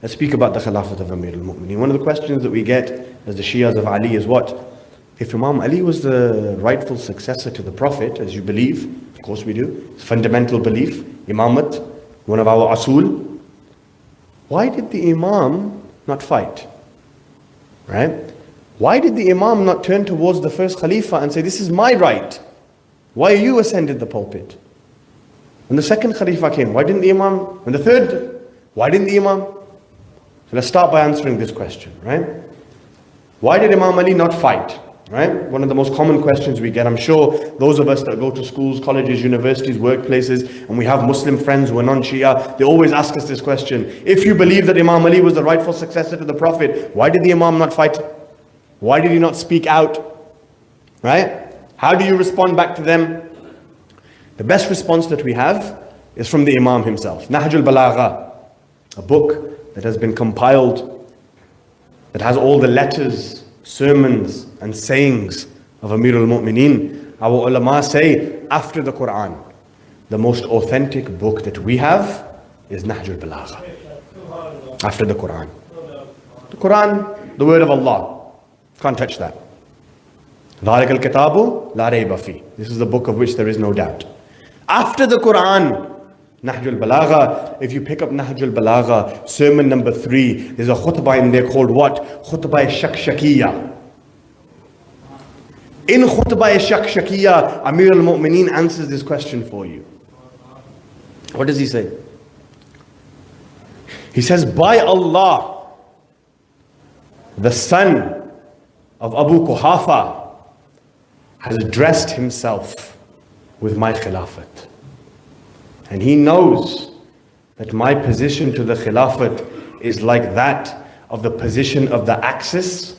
Let's speak about the Khilafat of Amir al-Mu'mineen. One of the questions that we get as the Shias of Ali is what? If Imam Ali was the rightful successor to the Prophet, as you believe, of course we do, it's fundamental belief, Imamat, one of our Asul, why did the Imam not fight? Right? Why did the Imam not turn towards the first Khalifa and say, this is my right? Why are you ascended the pulpit? When the second Khalifa came, why didn't the Imam? When the third, why didn't the Imam? So let's start by answering this question, right? Why did Imam Ali not fight? Right? One of the most common questions we get. I'm sure those of us that go to schools, colleges, universities, workplaces, and we have Muslim friends who are non-Shia, they always ask us this question. If you believe that Imam Ali was the rightful successor to the Prophet, why did the Imam not fight? Why did he not speak out? Right? How do you respond back to them? The best response that we have is from the Imam himself. Nahjul Balagha, a book that has been compiled, that has all the letters, sermons and sayings of Amir al-Mu'mineen. Our ulama say, after the Quran, the most authentic book that we have is Nahjul Balagha. After the Quran. The Quran, the word of Allah. Can't touch that. ذَلِكَ الْكِتَابُ لَا رَيْبَ فِيهِ. This is the book of which there is no doubt. After the Quran, Nahjul Balagha, if you pick up Nahjul Balagha, sermon number 3, there's a khutbah in there called what? Khutbah Shakshakiyya. In Khutbah Shakshakiyya, Amir al-Mu'mineen answers this question for you. What does he say? He says, by Allah, the son of Abu Quhafa has dressed himself with my Khilafat. And he knows that my position to the Khilafat is like that of the position of the axis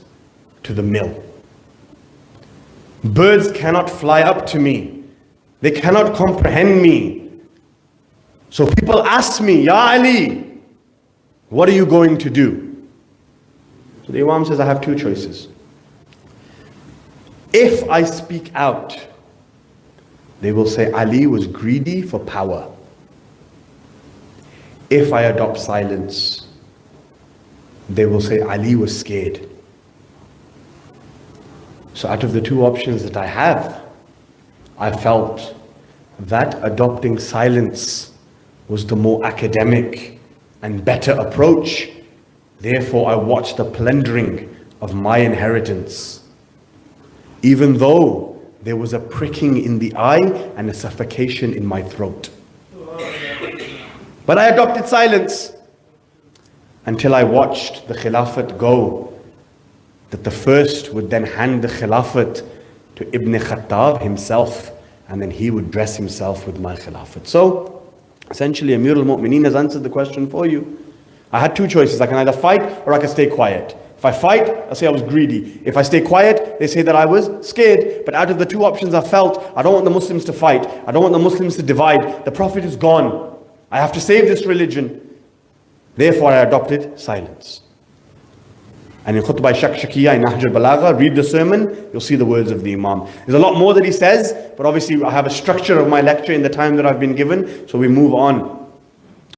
to the mill. Birds cannot fly up to me. They cannot comprehend me. So people ask me, Ya Ali, what are you going to do? So the Imam says, I have two choices. If I speak out, they will say Ali was greedy for power. If I adopt silence, they will say Ali was scared. So out of the two options that I have, I felt that adopting silence was the more academic and better approach. Therefore, I watched the plundering of my inheritance, even though there was a pricking in the eye and a suffocation in my throat. But I adopted silence until I watched the Khilafat go, that the first would then hand the Khilafat to Ibn Khattab himself, and then he would dress himself with my Khilafat. So, essentially, Amir al-Mu'mineen has answered the question for you. I had two choices. I can either fight or I can stay quiet. If I fight, I'll say I was greedy. If I stay quiet, they say that I was scared. But out of the two options I felt, I don't want the Muslims to fight. I don't want the Muslims to divide. The Prophet is gone. I have to save this religion. Therefore, I adopted silence. And in Khutbah Shakshakiyya, in Nahjul Balagha, read the sermon, you'll see the words of the Imam. There's a lot more that he says, but obviously I have a structure of my lecture in the time that I've been given, so we move on.